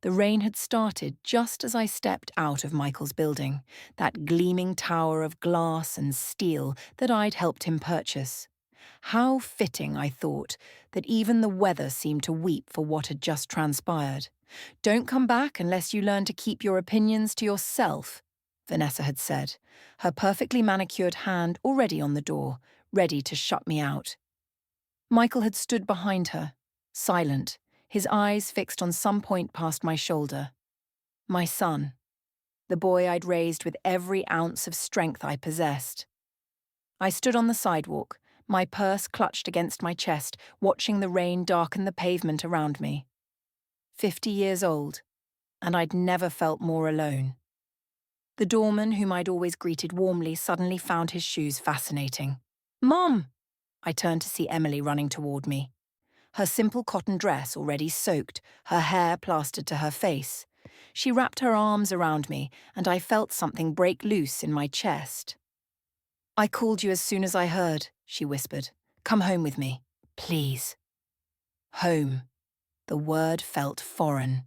The rain had started just as I stepped out of Michael's building, that gleaming tower of glass and steel that I'd helped him purchase. How fitting, I thought, that even the weather seemed to weep for what had just transpired. "Don't come back unless you learn to keep your opinions to yourself," Vanessa had said, her perfectly manicured hand already on the door, ready to shut me out. Michael had stood behind her, silent, his eyes fixed on some point past my shoulder. My son, the boy I'd raised with every ounce of strength I possessed. I stood on the sidewalk, my purse clutched against my chest, watching the rain darken the pavement around me. 50 years old, and I'd never felt more alone. The doorman, whom I'd always greeted warmly, suddenly found his shoes fascinating. "Mom!" I turned to see Emily running toward me. Her simple cotton dress already soaked, her hair plastered to her face. She wrapped her arms around me, and I felt something break loose in my chest. "I called you as soon as I heard," she whispered. "Come home with me, please." Home. The word felt foreign.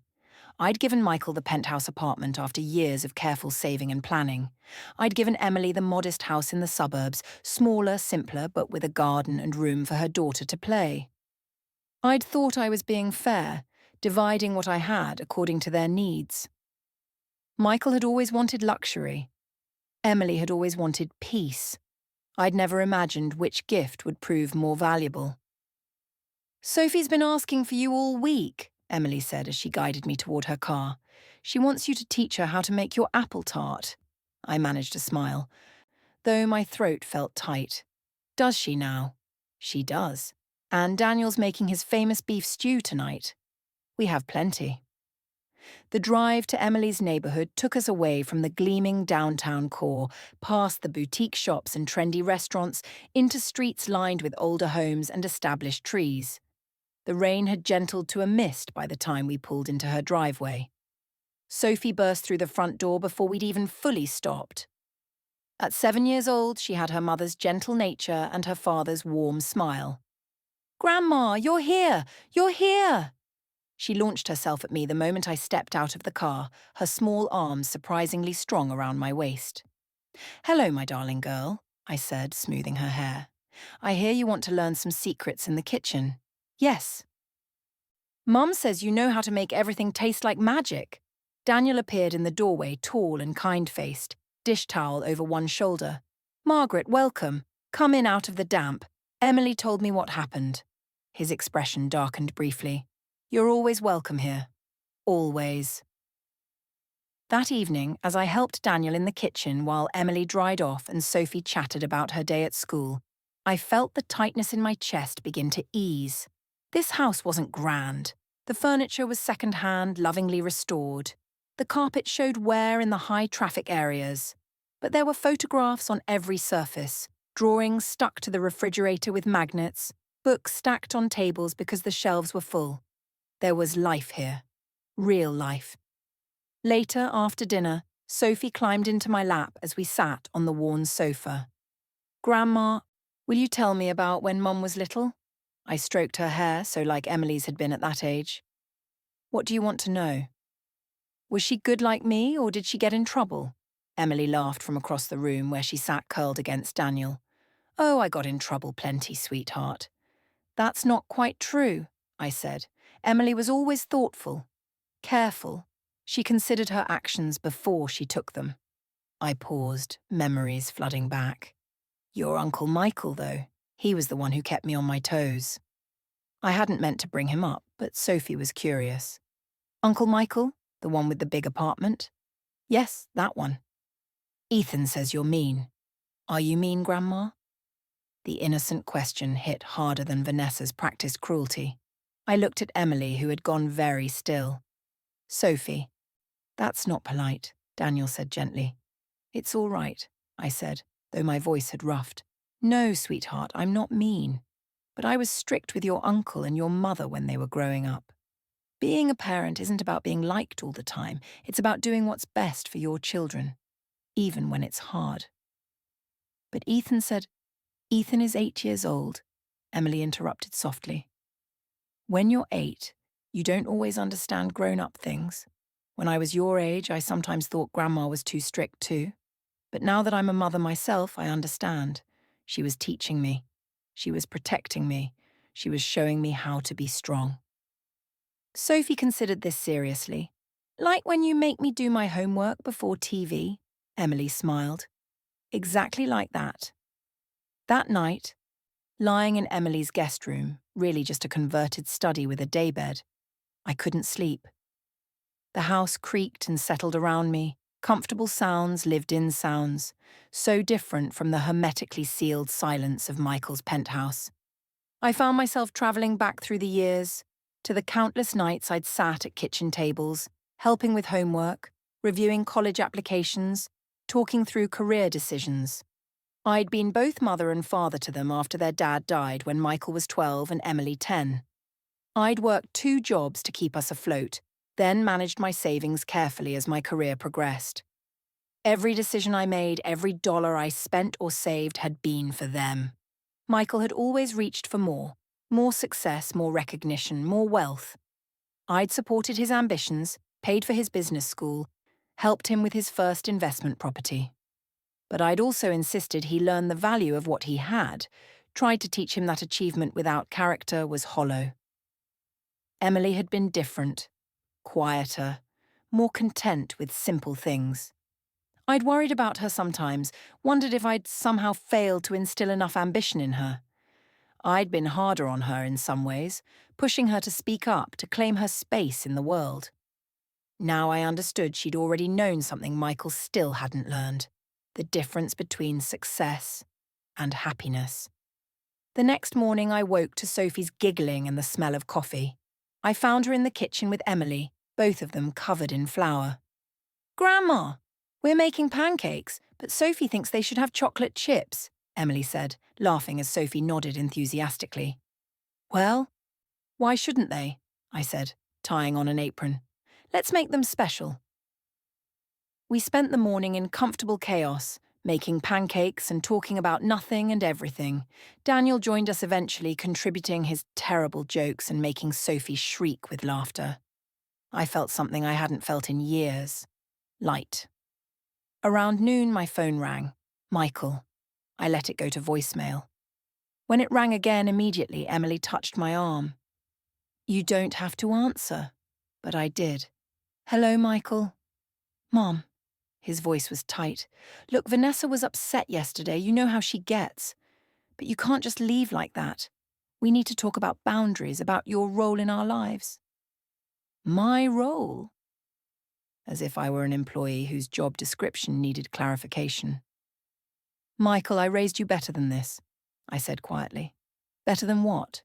I'd given Michael the penthouse apartment after years of careful saving and planning. I'd given Emily the modest house in the suburbs, smaller, simpler, but with a garden and room for her daughter to play. I'd thought I was being fair, dividing what I had according to their needs. Michael had always wanted luxury. Emily had always wanted peace. I'd never imagined which gift would prove more valuable. "Sophie's been asking for you all week," Emily said as she guided me toward her car. "She wants you to teach her how to make your apple tart." I managed to smile, though my throat felt tight. "Does she now?" "She does. And Daniel's making his famous beef stew tonight. We have plenty." The drive to Emily's neighborhood took us away from the gleaming downtown core, past the boutique shops and trendy restaurants, into streets lined with older homes and established trees. The rain had gentled to a mist by the time we pulled into her driveway. Sophie burst through the front door before we'd even fully stopped. At 7 years old, she had her mother's gentle nature and her father's warm smile. "Grandma, you're here! You're here!" She launched herself at me the moment I stepped out of the car, her small arms surprisingly strong around my waist. "Hello, my darling girl," I said, smoothing her hair. "I hear you want to learn some secrets in the kitchen." "Yes." "Mum says you know how to make everything taste like magic." Daniel appeared in the doorway, tall and kind-faced, dish towel over one shoulder. "Margaret, welcome. Come in out of the damp. Emily told me what happened." His expression darkened briefly. "You're always welcome here. Always." That evening, as I helped Daniel in the kitchen while Emily dried off and Sophie chatted about her day at school, I felt the tightness in my chest begin to ease. This house wasn't grand. The furniture was second-hand, lovingly restored. The carpet showed wear in the high-traffic areas. But there were photographs on every surface, drawings stuck to the refrigerator with magnets, books stacked on tables because the shelves were full. There was life here. Real life. Later, after dinner, Sophie climbed into my lap as we sat on the worn sofa. "Grandma, will you tell me about when Mum was little?" I stroked her hair, so like Emily's had been at that age. "What do you want to know?" "Was she good like me, or did she get in trouble?" Emily laughed from across the room where she sat curled against Daniel. "Oh, I got in trouble plenty, sweetheart." "That's not quite true," I said. "Emily was always thoughtful, careful. She considered her actions before she took them." I paused, memories flooding back. "Your Uncle Michael, though. He was the one who kept me on my toes." I hadn't meant to bring him up, but Sophie was curious. "Uncle Michael? The one with the big apartment?" "Yes, that one." "Ethan says you're mean." "Are you mean, Grandma?" The innocent question hit harder than Vanessa's practiced cruelty. I looked at Emily, who had gone very still. "Sophie." "That's not polite," Daniel said gently. "It's all right," I said, though my voice had roughed. "No, sweetheart, I'm not mean. But I was strict with your uncle and your mother when they were growing up. Being a parent isn't about being liked all the time. It's about doing what's best for your children, even when it's hard." "But Ethan said—" "Ethan is 8 years old," Emily interrupted softly. "When you're 8, You don't always understand grown-up things. When I was your age, I sometimes thought Grandma was too strict too. But now that I'm a mother myself, I understand. She was teaching me. She was protecting me. She was showing me how to be strong. Sophie considered this seriously. Like when you make me do my homework before TV, Emily smiled. Exactly like that. That night, lying in Emily's guest room, really just a converted study with a daybed, I couldn't sleep. The house creaked and settled around me, comfortable sounds, lived-in sounds, so different from the hermetically sealed silence of Michael's penthouse. I found myself travelling back through the years, to the countless nights I'd sat at kitchen tables, helping with homework, reviewing college applications, talking through career decisions. I'd been both mother and father to them after their dad died when Michael was 12 and Emily 10. I'd worked 2 jobs to keep us afloat, then managed my savings carefully as my career progressed. Every decision I made, every dollar I spent or saved had been for them. Michael had always reached for more success, more recognition, more wealth. I'd supported his ambitions, paid for his business school, helped him with his first investment property. But I'd also insisted he learn the value of what he had, tried to teach him that achievement without character was hollow. Emily had been different, quieter, more content with simple things. I'd worried about her sometimes, wondered if I'd somehow failed to instill enough ambition in her. I'd been harder on her in some ways, pushing her to speak up, to claim her space in the world. Now I understood she'd already known something Michael still hadn't learned, the difference between success and happiness. The next morning I woke to Sophie's giggling and the smell of coffee. I found her in the kitchen with Emily, both of them covered in flour. "Grandma, we're making pancakes, but Sophie thinks they should have chocolate chips," Emily said, laughing as Sophie nodded enthusiastically. "Well, why shouldn't they?" I said, tying on an apron. "Let's make them special." We spent the morning in comfortable chaos, making pancakes and talking about nothing and everything. Daniel joined us eventually, contributing his terrible jokes and making Sophie shriek with laughter. I felt something I hadn't felt in years. Light. Around noon, my phone rang. Michael. I let it go to voicemail. When it rang again immediately, Emily touched my arm. "You don't have to answer." But I did. "Hello, Michael." "Mom." His voice was tight. "Look, Vanessa was upset yesterday. You know how she gets. But you can't just leave like that. We need to talk about boundaries, about your role in our lives." My role? As if I were an employee whose job description needed clarification. "Michael, I raised you better than this," I said quietly. "Better than what?"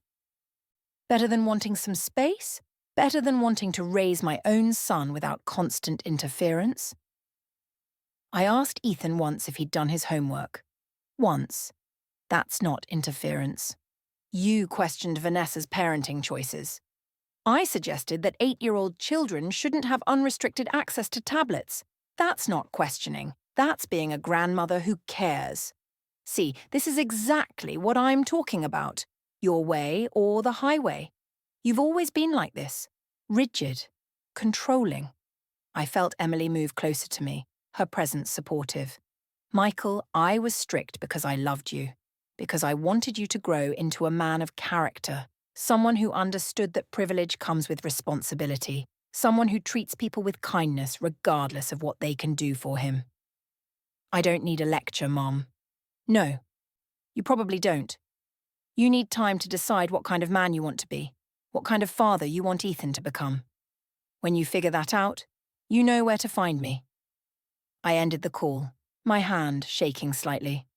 "Better than wanting some space? Better than wanting to raise my own son without constant interference?" I asked Ethan once if he'd done his homework. Once. That's not interference. You questioned Vanessa's parenting choices. I suggested that 8-year-old children shouldn't have unrestricted access to tablets. That's not questioning. That's being a grandmother who cares. See, this is exactly what I'm talking about. Your way or the highway. You've always been like this. Rigid. Controlling. I felt Emily move closer to me, her presence supportive. "Michael, I was strict because I loved you. Because I wanted you to grow into a man of character. Someone who understood that privilege comes with responsibility. Someone who treats people with kindness regardless of what they can do for him." "I don't need a lecture, Mom." "No, you probably don't. You need time to decide what kind of man you want to be, what kind of father you want Ethan to become. When you figure that out, you know where to find me." I ended the call, my hand shaking slightly.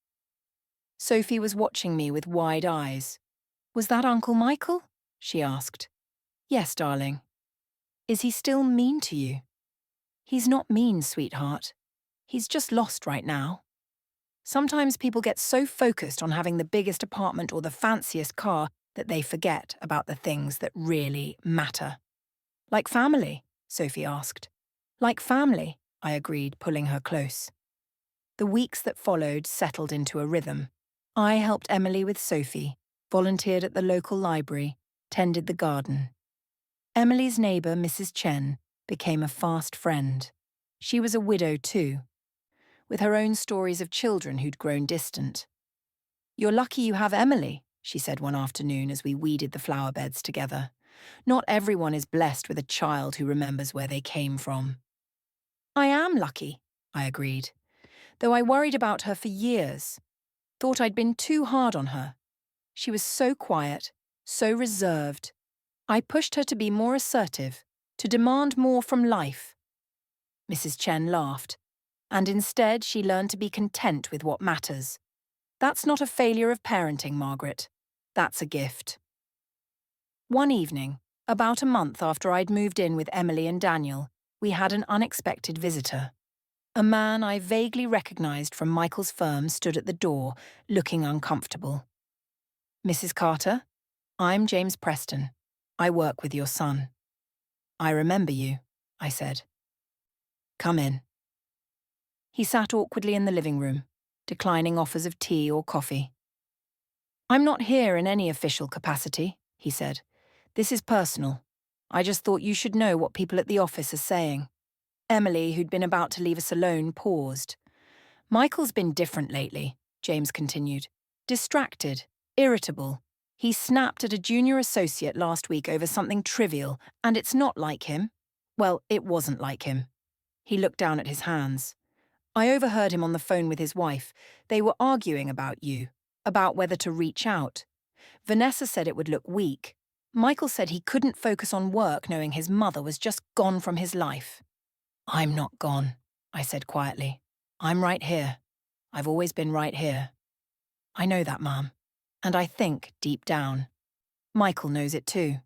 Sophie was watching me with wide eyes. "Was that Uncle Michael?" she asked. "Yes, darling." "Is he still mean to you?" "He's not mean, sweetheart. He's just lost right now. Sometimes people get so focused on having the biggest apartment or the fanciest car that they forget about the things that really matter." "Like family?" Sophie asked. "Like family," I agreed, pulling her close. The weeks that followed settled into a rhythm. I helped Emily with Sophie, volunteered at the local library, tended the garden. Emily's neighbour, Mrs. Chen, became a fast friend. She was a widow too, with her own stories of children who'd grown distant. "You're lucky you have Emily," she said one afternoon as we weeded the flower beds together. "Not everyone is blessed with a child who remembers where they came from." "I am lucky," I agreed, though I worried about her for years. Thought I'd been too hard on her. She was so quiet, so reserved. I pushed her to be more assertive, to demand more from life. Mrs. Chen laughed, and instead she learned to be content with what matters. That's not a failure of parenting, Margaret. That's a gift. One evening, about a month after I'd moved in with Emily and Daniel, we had an unexpected visitor. A man I vaguely recognised from Michael's firm stood at the door, looking uncomfortable. "Mrs. Carter, I'm James Preston. I work with your son." "I remember you," I said. "Come in." He sat awkwardly in the living room, declining offers of tea or coffee. "I'm not here in any official capacity," he said. "This is personal. I just thought you should know what people at the office are saying." Emily, who'd been about to leave us alone, paused. "Michael's been different lately," James continued. "Distracted, irritable. He snapped at a junior associate last week over something trivial, and it's not like him. Well, it wasn't like him." He looked down at his hands. "I overheard him on the phone with his wife. They were arguing about you, about whether to reach out. Vanessa said it would look weak. Michael said he couldn't focus on work knowing his mother was just gone from his life." "I'm not gone," I said quietly. "I'm right here. I've always been right here." "I know that, Mom. And I think, deep down, Michael knows it too.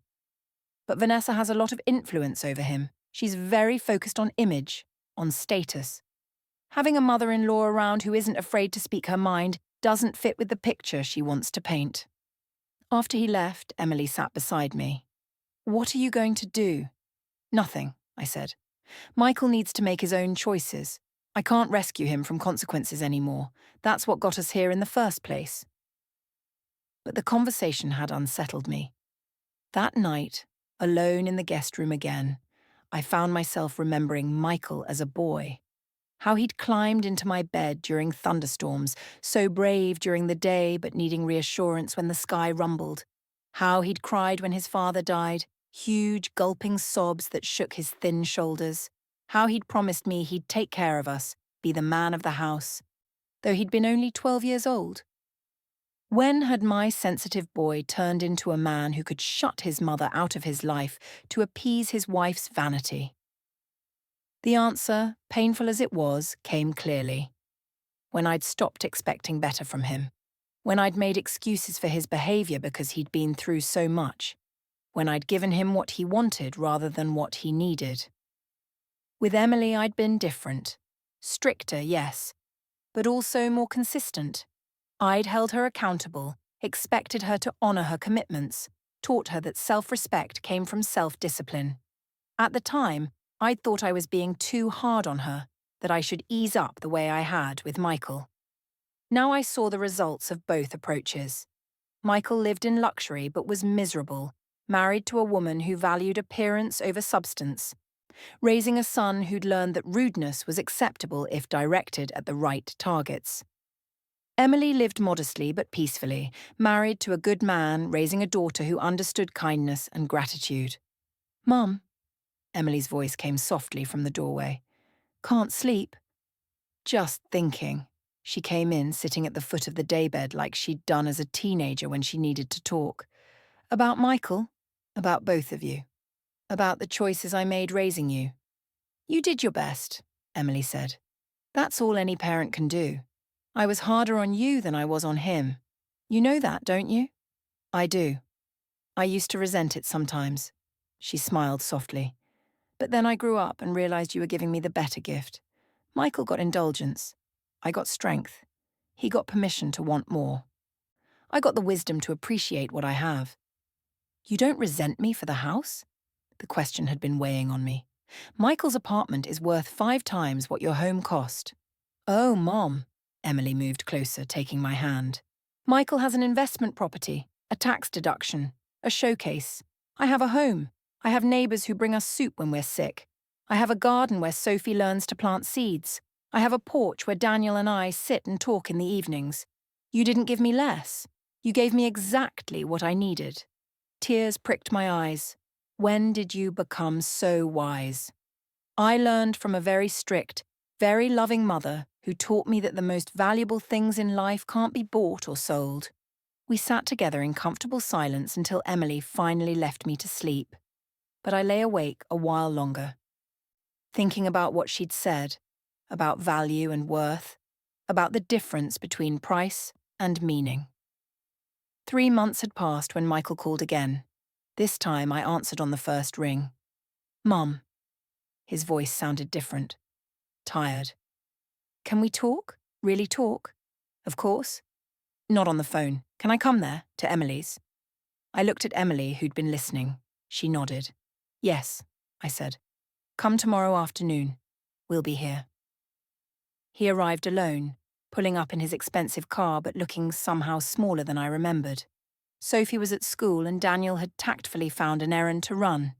But Vanessa has a lot of influence over him. She's very focused on image, on status. Having a mother-in-law around who isn't afraid to speak her mind doesn't fit with the picture she wants to paint." After he left, Emily sat beside me. "What are you going to do?" "Nothing," I said. "Michael needs to make his own choices. I can't rescue him from consequences anymore. That's what got us here in the first place." But the conversation had unsettled me. That night, alone in the guest room again, I found myself remembering Michael as a boy. How he'd climbed into my bed during thunderstorms, so brave during the day but needing reassurance when the sky rumbled. How he'd cried when his father died, huge gulping sobs that shook his thin shoulders. How he'd promised me he'd take care of us, be the man of the house, though he'd been only 12 years old. When had my sensitive boy turned into a man who could shut his mother out of his life to appease his wife's vanity? The answer, painful as it was, came clearly. When I'd stopped expecting better from him. When I'd made excuses for his behaviour because he'd been through so much. When I'd given him what he wanted rather than what he needed. With Emily, I'd been different. Stricter, yes, but also more consistent. I'd held her accountable, expected her to honour her commitments, taught her that self-respect came from self-discipline. At the time, I'd thought I was being too hard on her, that I should ease up the way I had with Michael. Now I saw the results of both approaches. Michael lived in luxury but was miserable, married to a woman who valued appearance over substance, raising a son who'd learned that rudeness was acceptable if directed at the right targets. Emily lived modestly but peacefully, married to a good man, raising a daughter who understood kindness and gratitude. "Mum," Emily's voice came softly from the doorway. "Can't sleep?" "Just thinking." She came in, sitting at the foot of the daybed like she'd done as a teenager when she needed to talk. "About Michael? About both of you. About the choices I made raising you." "You did your best," Emily said. "That's all any parent can do. I was harder on you than I was on him. You know that, don't you?" "I do. I used to resent it sometimes." She smiled softly. "But then I grew up and realised you were giving me the better gift. Michael got indulgence. I got strength. He got permission to want more. I got the wisdom to appreciate what I have." "You don't resent me for the house?" The question had been weighing on me. "Michael's apartment is worth 5 times what your home cost." "Oh, Mom." Emily moved closer, taking my hand. "Michael has an investment property, a tax deduction, a showcase. I have a home. I have neighbours who bring us soup when we're sick. I have a garden where Sophie learns to plant seeds. I have a porch where Daniel and I sit and talk in the evenings. You didn't give me less. You gave me exactly what I needed. Tears pricked my eyes. When did you become so wise? I learned from a very strict, very loving mother who taught me that the most valuable things in life can't be bought or sold. We sat together in comfortable silence until Emily finally left me to sleep. But I lay awake a while longer, thinking about what she'd said, about value and worth, about the difference between price and meaning. 3 months had passed when Michael called again. This time I answered on the first ring. "Mum." His voice sounded different. Tired. "Can we talk? Really talk?" "Of course." "Not on the phone. Can I come there, to Emily's?" I looked at Emily, who'd been listening. She nodded. "Yes," I said. "Come tomorrow afternoon. We'll be here." He arrived alone, pulling up in his expensive car but looking somehow smaller than I remembered. Sophie was at school and Daniel had tactfully found an errand to run.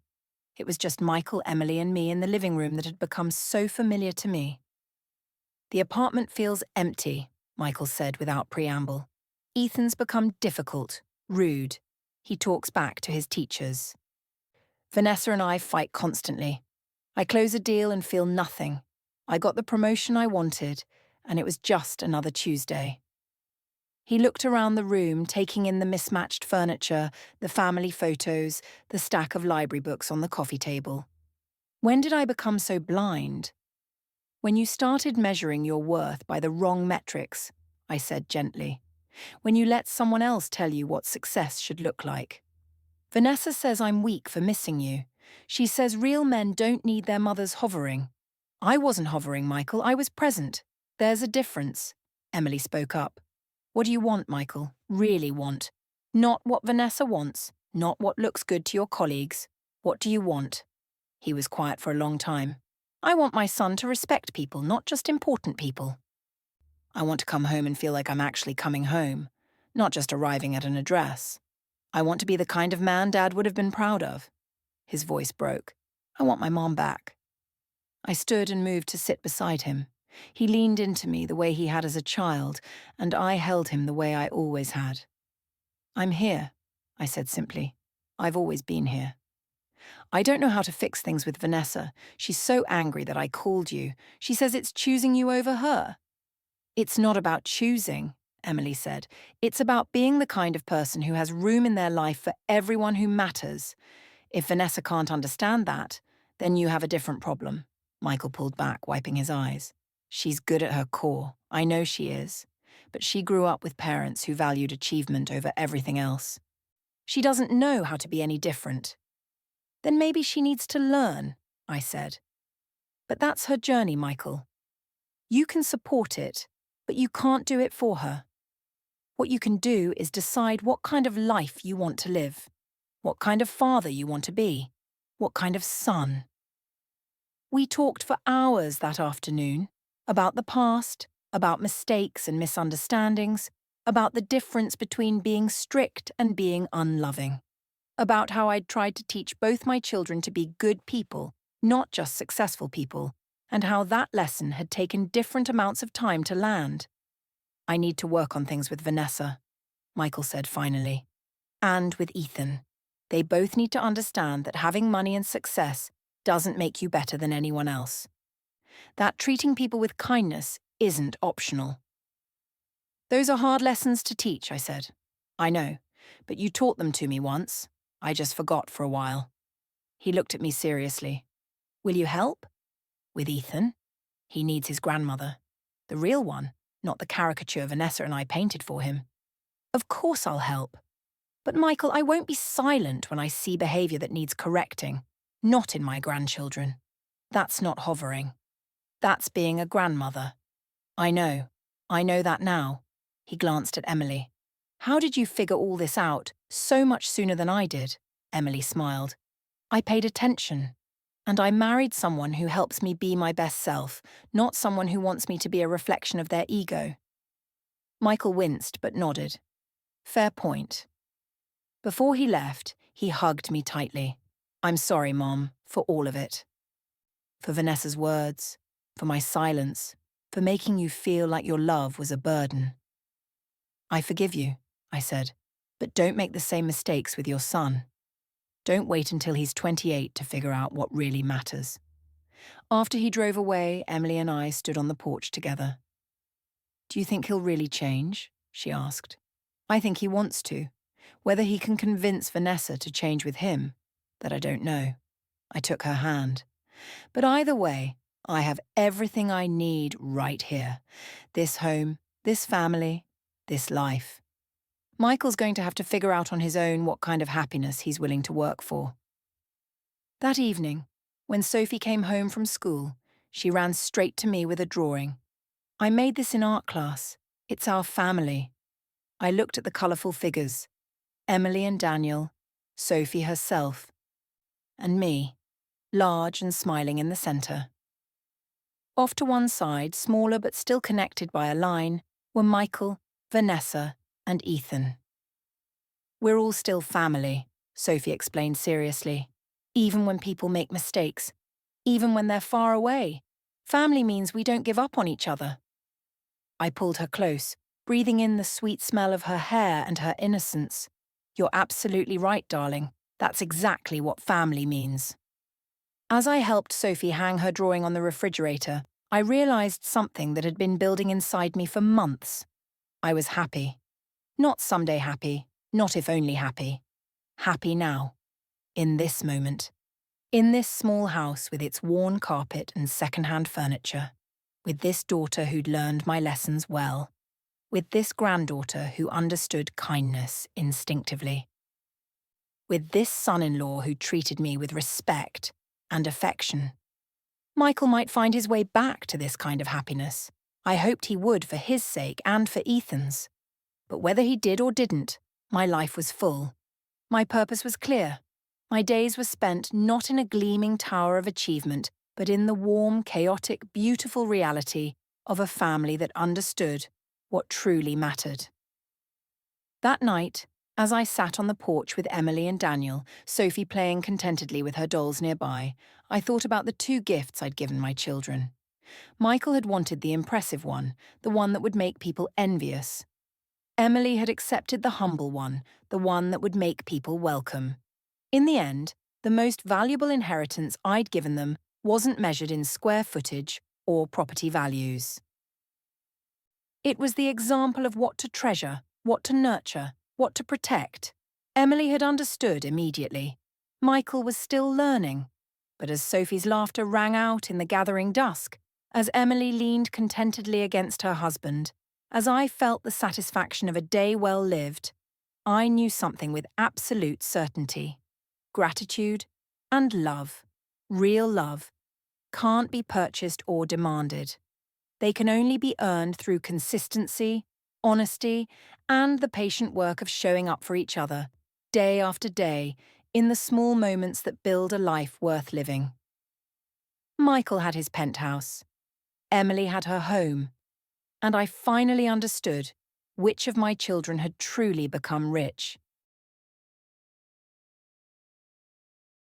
It was just Michael, Emily and me in the living room that had become so familiar to me. "The apartment feels empty," Michael said without preamble. "Ethan's become difficult, rude. He talks back to his teachers. Vanessa and I fight constantly. I close a deal and feel nothing. I got the promotion I wanted, and it was just another Tuesday." He looked around the room, taking in the mismatched furniture, the family photos, the stack of library books on the coffee table. "When did I become so blind?" "When you started measuring your worth by the wrong metrics," I said gently. "When you let someone else tell you what success should look like. Vanessa says I'm weak for missing you. She says real men don't need their mothers hovering. I wasn't hovering, Michael. I was present. There's a difference." Emily spoke up. "What do you want, Michael? Really want? Not what Vanessa wants, not what looks good to your colleagues. What do you want?" He was quiet for a long time. "I want my son to respect people, not just important people. I want to come home and feel like I'm actually coming home, not just arriving at an address. I want to be the kind of man Dad would have been proud of." His voice broke. "I want my mom back." I stood and moved to sit beside him. He leaned into me the way he had as a child, and I held him the way I always had. "I'm here," I said simply. "I've always been here. I don't know how to fix things with Vanessa. She's so angry that I called you. She says it's choosing you over her." "It's not about choosing," Emily said. "It's about being the kind of person who has room in their life for everyone who matters. If Vanessa can't understand that, then you have a different problem." Michael pulled back, wiping his eyes. "She's good at her core. I know she is. But she grew up with parents who valued achievement over everything else. She doesn't know how to be any different." "Then maybe she needs to learn," I said. "But that's her journey, Michael. You can support it, but you can't do it for her. What you can do is decide what kind of life you want to live, what kind of father you want to be, what kind of son." We talked for hours that afternoon about the past, about mistakes and misunderstandings, about the difference between being strict and being unloving, about how I'd tried to teach both my children to be good people, not just successful people, and how that lesson had taken different amounts of time to land. "I need to work on things with Vanessa," Michael said finally, "and with Ethan. They both need to understand that having money and success doesn't make you better than anyone else. That treating people with kindness isn't optional." "Those are hard lessons to teach," I said. "I know, but you taught them to me once. I just forgot for a while." He looked at me seriously. "Will you help?" "With Ethan? He needs his grandmother. The real one, not the caricature Vanessa and I painted for him." "Of course I'll help. But Michael, I won't be silent when I see behaviour that needs correcting. Not in my grandchildren. That's not hovering. That's being a grandmother." I know that now." He glanced at Emily. "How did you figure all this out so much sooner than I did?" Emily smiled. "I paid attention. And I married someone who helps me be my best self, not someone who wants me to be a reflection of their ego." Michael winced but nodded. "Fair point." Before he left, he hugged me tightly. I'm sorry, Mom, for all of it. For Vanessa's words, for my silence, for making you feel like your love was a burden. I forgive you, I said, but don't make the same mistakes with your son. Don't wait until he's 28 to figure out what really matters. After he drove away, Emily and I stood on the porch together. Do you think he'll really change? She asked. I think he wants to. Whether he can convince Vanessa to change with him, that I don't know. I took her hand. But either way, I have everything I need right here. This home, this family, this life. Michael's going to have to figure out on his own what kind of happiness he's willing to work for. That evening, when Sophie came home from school, she ran straight to me with a drawing. I made this in art class. It's our family. I looked at the colourful figures. Emily and Daniel, Sophie herself, and me, large and smiling in the centre. Off to one side, smaller but still connected by a line, were Michael, Vanessa, and Ethan. We're all still family, Sophie explained seriously. Even when people make mistakes, even when they're far away, family means we don't give up on each other. I pulled her close, breathing in the sweet smell of her hair and her innocence. You're absolutely right, darling. That's exactly what family means. As I helped Sophie hang her drawing on the refrigerator, I realised something that had been building inside me for months. I was happy. Not someday happy, not if only happy. Happy now. In this moment. In this small house with its worn carpet and second-hand furniture. With this daughter who'd learned my lessons well. With this granddaughter who understood kindness instinctively. With this son-in-law who treated me with respect and affection. Michael might find his way back to this kind of happiness. I hoped he would for his sake and for Ethan's. But whether he did or didn't, my life was full. My purpose was clear. My days were spent not in a gleaming tower of achievement, but in the warm, chaotic, beautiful reality of a family that understood what truly mattered. That night, as I sat on the porch with Emily and Daniel, Sophie playing contentedly with her dolls nearby, I thought about the two gifts I'd given my children. Michael had wanted the impressive one, the one that would make people envious. Emily had accepted the humble one, the one that would make people welcome. In the end, the most valuable inheritance I'd given them wasn't measured in square footage or property values. It was the example of what to treasure, what to nurture, what to protect. Emily had understood immediately. Michael was still learning. But as Sophie's laughter rang out in the gathering dusk, as Emily leaned contentedly against her husband, as I felt the satisfaction of a day well lived, I knew something with absolute certainty. Gratitude and love, real love, can't be purchased or demanded. They can only be earned through consistency, honesty, and the patient work of showing up for each other, day after day, in the small moments that build a life worth living. Michael had his penthouse. Emily had her home. And I finally understood which of my children had truly become rich.